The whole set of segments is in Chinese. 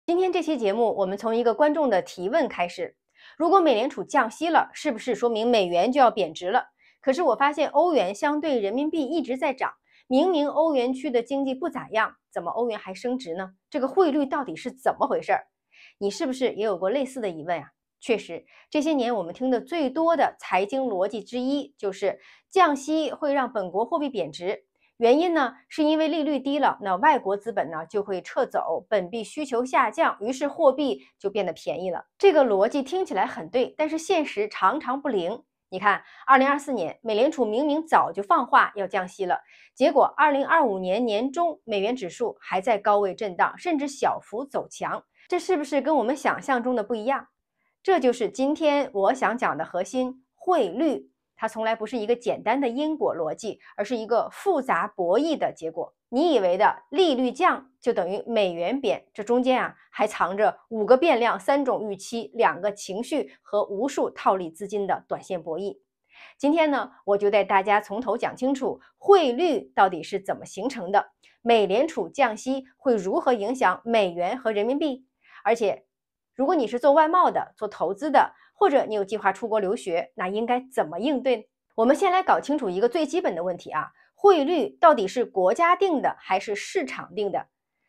今天这期节目，我们从一个观众的提问开始：如果美联储降息了，是不是说明美元就要贬值了？可是我发现欧元相对人民币一直在涨，明明欧元区的经济不咋样，怎么欧元还升值呢？这个汇率到底是怎么回事儿？你是不是也有过类似的疑问啊？确实，这些年我们听的最多的财经逻辑之一就是降息会让本国货币贬值。原因呢，是因为利率低了，那外国资本呢就会撤走，本币需求下降，于是货币就变得便宜了。这个逻辑听起来很对，但是现实常常不灵。你看，2024年美联储明明早就放话要降息了，结果2025年年中美元指数还在高位震荡，甚至小幅走强，这是不是跟我们想象中的不一样？这就是今天我想讲的核心，汇率。它从来不是一个简单的因果逻辑，而是一个复杂博弈的结果。你以为的利率降就等于美元贬，这中间还藏着5个变量、3种预期、2个情绪和无数套利资金的短线博弈。今天呢，我就带大家从头讲清楚汇率到底是怎么形成的，美联储降息会如何影响美元和人民币，而且如果你是做外贸的、做投资的，或者你有计划出国留学，那应该怎么应对？我们先来搞清楚一个最基本的问题啊，汇率到底是国家定的还是市场定的？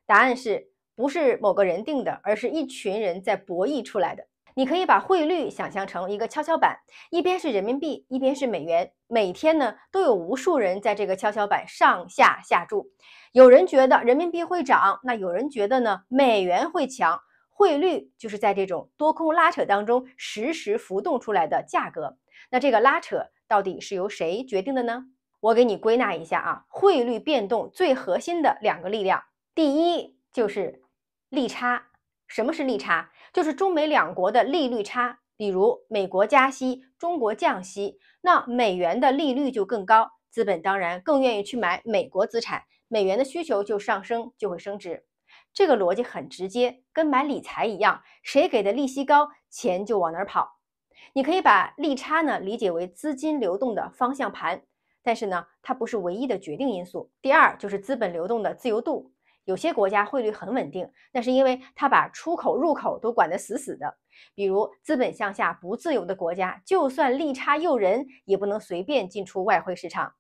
答案是不是某个人定的，而是一群人在博弈出来的。你可以把汇率想象成一个跷跷板，一边是人民币，一边是美元，每天呢都有无数人在这个跷跷板上下下注。有人觉得人民币会涨，那有人觉得呢美元会强。汇率就是在这种多空拉扯当中实时浮动出来的价格。那这个拉扯到底是由谁决定的呢？我给你归纳一下啊，汇率变动最核心的2个力量，第一就是利差。什么是利差？就是中美两国的利率差。比如美国加息，中国降息，那美元的利率就更高，资本当然更愿意去买美国资产，美元的需求就上升，就会升值。这个逻辑很直接，跟买理财一样，谁给的利息高，钱就往哪儿跑。你可以把利差呢理解为资金流动的方向盘，但是呢，它不是唯一的决定因素。第二就是资本流动的自由度。有些国家汇率很稳定，那是因为它把出口入口都管得死死的。比如资本向下不自由的国家，就算利差诱人，也不能随便进出外汇市场。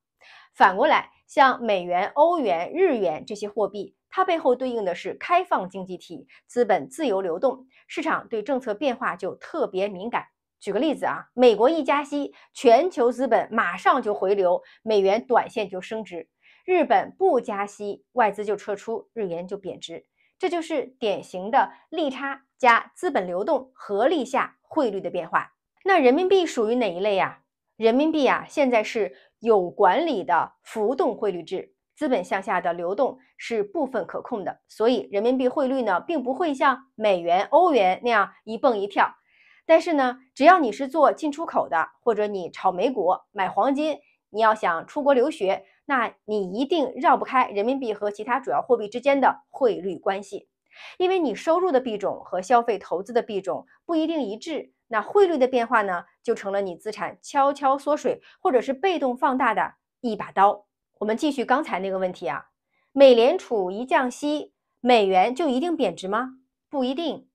反过来，像美元、欧元、日元这些货币，它背后对应的是开放经济体，资本自由流动，市场对政策变化就特别敏感。举个例子啊，美国一加息，全球资本马上就回流，美元短线就升值；日本不加息，外资就撤出，日元就贬值。这就是典型的利差加资本流动合力下汇率的变化。那人民币属于哪一类呀？人民币现在是有管理的浮动汇率制，资本向下的流动是部分可控的，所以人民币汇率呢，并不会像美元、欧元那样一蹦一跳。但是呢，只要你是做进出口的，或者你炒美股、买黄金，你要想出国留学，那你一定绕不开人民币和其他主要货币之间的汇率关系，因为你收入的币种和消费投资的币种不一定一致。那汇率的变化呢，就成了你资产悄悄缩水或者是被动放大的一把刀。我们继续刚才那个问题啊，美联储一降息，美元就一定贬值吗？不一定。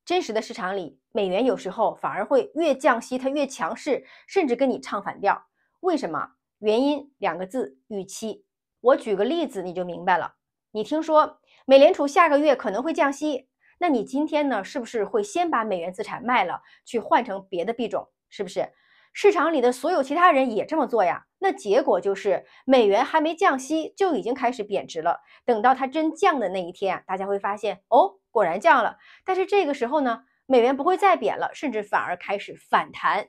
真实的市场里，美元有时候反而会越降息它越强势，甚至跟你唱反调。为什么？原因2个字：预期。我举个例子你就明白了。你听说美联储下个月可能会降息，那你今天呢，是不是会先把美元资产卖了，去换成别的币种？是不是？市场里的所有其他人也这么做呀？那结果就是美元还没降息就已经开始贬值了。等到它真降的那一天大家会发现，哦，果然降了。但是这个时候呢，美元不会再贬了，甚至反而开始反弹。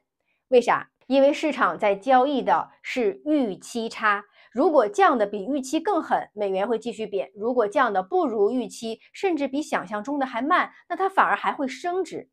为啥？因为市场在交易的是预期差。如果降的比预期更狠，美元会继续贬；如果降的不如预期，甚至比想象中的还慢，那它反而还会升值。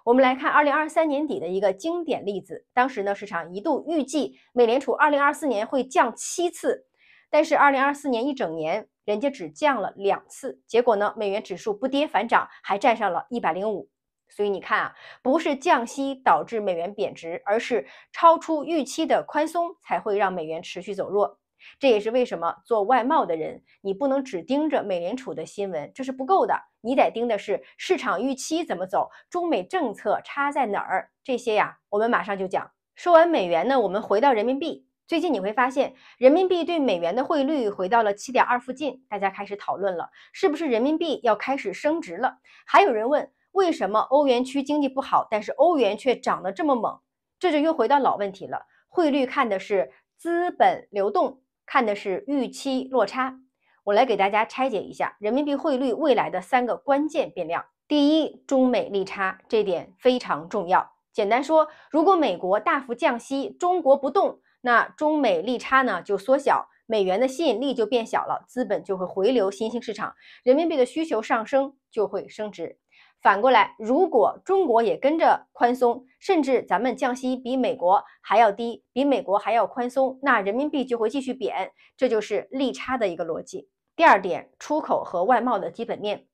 我们来看2023年底的一个经典例子，当时呢，市场一度预计美联储2024年会降7次，但是2024年一整年，人家只降了2次，结果呢，美元指数不跌反涨，还站上了105。所以你看啊，不是降息导致美元贬值，而是超出预期的宽松才会让美元持续走弱。这也是为什么做外贸的人，你不能只盯着美联储的新闻，这是不够的。你得盯的是市场预期怎么走，中美政策差在哪儿，这些呀，我们马上就讲。说完美元呢，我们回到人民币。最近你会发现，人民币对美元的汇率回到了7.2附近，大家开始讨论了，是不是人民币要开始升值了？还有人问，为什么欧元区经济不好，但是欧元却涨得这么猛？这就又回到老问题了。汇率看的是资本流动，看的是预期落差。我来给大家拆解一下人民币汇率未来的3个关键变量。第一，中美利差，这点非常重要。简单说，如果美国大幅降息，中国不动，那中美利差呢就缩小，美元的吸引力就变小了，资本就会回流新兴市场，人民币的需求上升，就会升值。反过来，如果中国也跟着宽松，甚至咱们降息比美国还要低，比美国还要宽松，那人民币就会继续贬，这就是利差的一个逻辑。第二点，出口和外贸的基本面。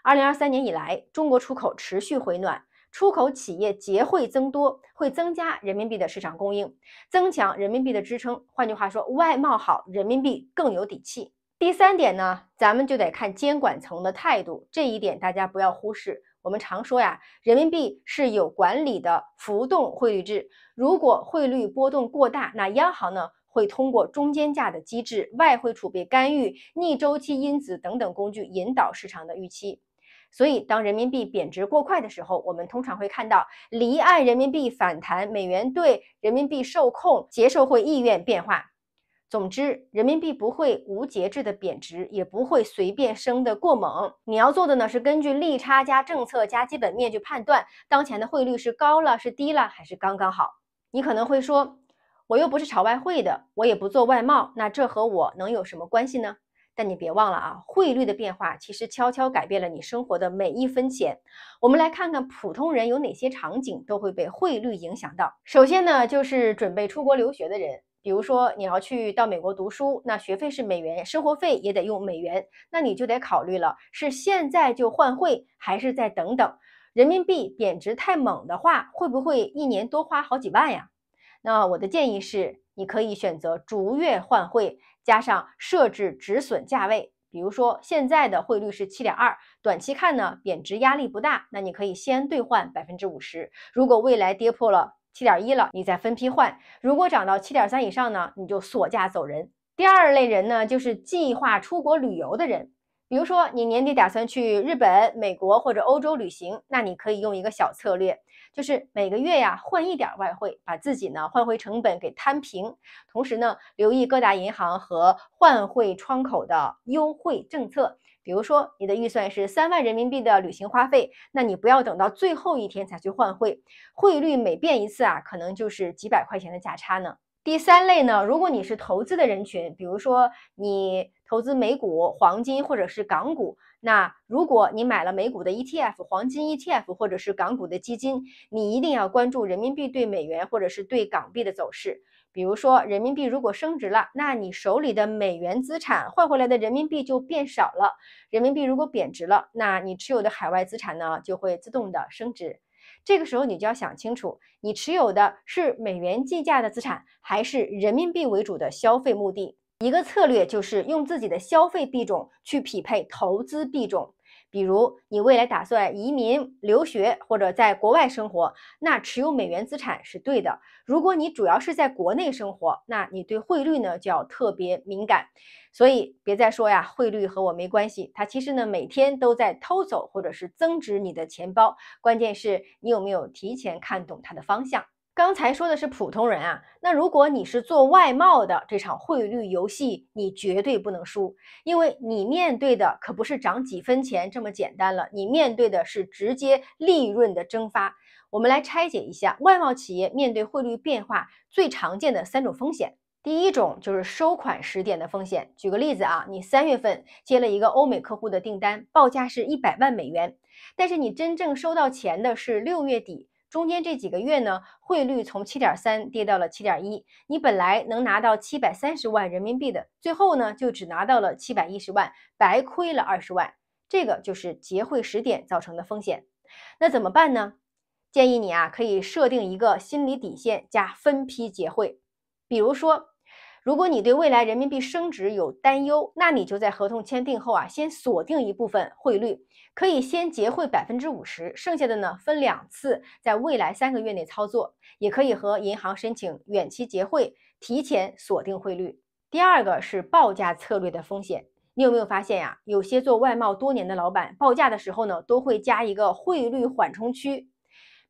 2023年以来，中国出口持续回暖，出口企业结汇增多，会增加人民币的市场供应，增强人民币的支撑。换句话说，外贸好，人民币更有底气。第三点呢，咱们就得看监管层的态度，这一点大家不要忽视。我们常说呀，人民币是有管理的浮动汇率制，如果汇率波动过大，那央行呢会通过中间价的机制、外汇储备干预、逆周期因子等等工具引导市场的预期。所以，当人民币贬值过快的时候，我们通常会看到离岸人民币反弹，美元对人民币受控，结售汇意愿变化。总之，人民币不会无节制的贬值，也不会随便升得过猛。你要做的呢，是根据利差加政策加基本面去判断当前的汇率是高了、是低了，还是刚刚好。你可能会说，我又不是炒外汇的，我也不做外贸，那这和我能有什么关系呢？但你别忘了啊，汇率的变化其实悄悄改变了你生活的每一分钱。我们来看看普通人有哪些场景都会被汇率影响到。首先呢，就是准备出国留学的人。比如说你要到美国读书，那学费是美元，生活费也得用美元，那你就得考虑了，是现在就换汇，还是再等等？人民币贬值太猛的话，会不会一年多花好几万呀？那我的建议是，你可以选择逐月换汇，加上设置止损价位。比如说现在的汇率是7.2，短期看呢贬值压力不大，那你可以先兑换50%。如果未来跌破了7.1了，你再分批换。如果涨到7.3以上呢，你就锁价走人。第二类人呢，就是计划出国旅游的人。比如说你年底打算去日本、美国或者欧洲旅行，那你可以用一个小策略，就是每个月呀换一点外汇，把自己呢换汇成本给摊平。同时呢，留意各大银行和换汇窗口的优惠政策。比如说你的预算是3万人民币的旅行花费，那你不要等到最后一天才去换汇，汇率每变一次啊，可能就是几百块钱的价差呢。第三类呢，如果你是投资的人群，比如说你投资美股、黄金或者是港股，那如果你买了美股的 ETF、黄金 ETF 或者是港股的基金，你一定要关注人民币对美元或者是对港币的走势。比如说人民币如果升值了，那你手里的美元资产换回来的人民币就变少了；人民币如果贬值了，那你持有的海外资产呢就会自动的升值。这个时候你就要想清楚，你持有的是美元计价的资产，还是人民币为主的消费目的。一个策略就是用自己的消费币种去匹配投资币种。比如你未来打算移民、留学或者在国外生活，那持有美元资产是对的。如果你主要是在国内生活，那你对汇率呢就要特别敏感。所以别再说呀，汇率和我没关系，它其实呢每天都在偷走或者是增值你的钱包。关键是你有没有提前看懂它的方向。刚才说的是普通人啊，那如果你是做外贸的，这场汇率游戏你绝对不能输，因为你面对的可不是涨几分钱这么简单了，你面对的是直接利润的蒸发。我们来拆解一下外贸企业面对汇率变化最常见的3种风险。第一种就是收款时点的风险。举个例子啊，你3月份接了一个欧美客户的订单，报价是100万美元，但是你真正收到钱的是6月底。中间这几个月呢，汇率从7.3跌到了7.1，你本来能拿到730万人民币的，最后呢就只拿到了710万，白亏了20万。这个就是结汇时点造成的风险。那怎么办呢？建议你啊可以设定一个心理底线加分批结汇。比如说，如果你对未来人民币升值有担忧，那你就在合同签订后啊，先锁定一部分汇率，可以先结汇50%，剩下的呢分2次，在未来3个月内操作，也可以和银行申请远期结汇，提前锁定汇率。第二个是报价策略的风险。你有没有发现呀？有些做外贸多年的老板报价的时候呢，都会加一个汇率缓冲区。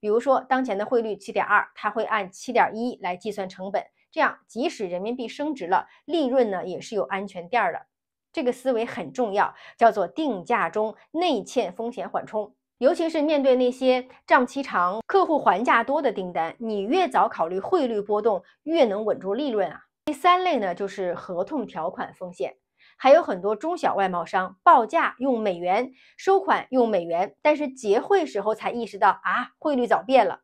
比如说，当前的汇率7.2，他会按7.1来计算成本，这样即使人民币升值了，利润呢也是有安全垫的。这个思维很重要，叫做定价中内嵌风险缓冲。尤其是面对那些账期长、客户还价多的订单，你越早考虑汇率波动，越能稳住利润啊。第3类呢，就是合同条款风险。还有很多中小外贸商报价用美元，收款用美元，但是结汇时候才意识到啊，汇率早变了。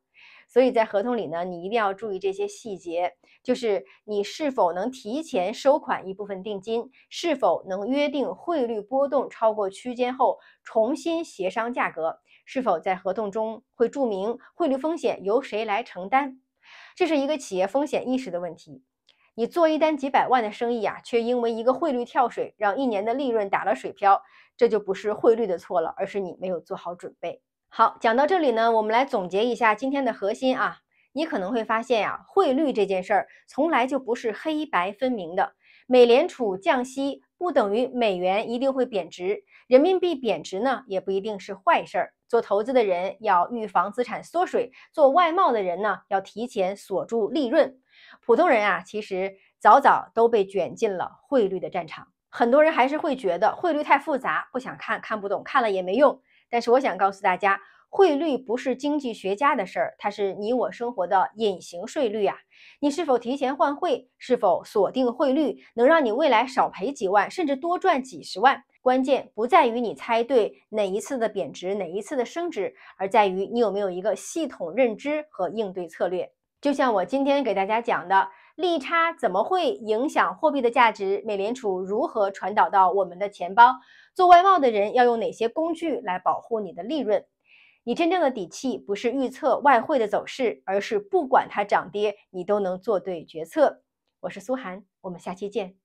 所以在合同里呢，你一定要注意这些细节，就是你是否能提前收款一部分定金，是否能约定汇率波动超过区间后重新协商价格，是否在合同中会注明汇率风险由谁来承担。这是一个企业风险意识的问题。你做一单几百万的生意啊，却因为一个汇率跳水，让1年的利润打了水漂，这就不是汇率的错了，而是你没有做好准备。好，讲到这里呢，我们来总结一下今天的核心啊。你可能会发现呀，汇率这件事儿从来就不是黑白分明的。美联储降息不等于美元一定会贬值，人民币贬值呢也不一定是坏事儿。做投资的人要预防资产缩水，做外贸的人呢要提前锁住利润。普通人啊，其实早早都被卷进了汇率的战场。很多人还是会觉得汇率太复杂，不想看，看不懂，看了也没用。但是我想告诉大家，汇率不是经济学家的事儿，它是你我生活的隐形税率啊。你是否提前换汇，是否锁定汇率，能让你未来少赔几万，甚至多赚几十万。关键不在于你猜对哪一次的贬值，哪一次的升值，而在于你有没有一个系统认知和应对策略。就像我今天给大家讲的，利差怎么会影响货币的价值？美联储如何传导到我们的钱包？做外贸的人要用哪些工具来保护你的利润？你真正的底气不是预测外汇的走势，而是不管它涨跌，你都能做对决策。我是苏涵，我们下期见。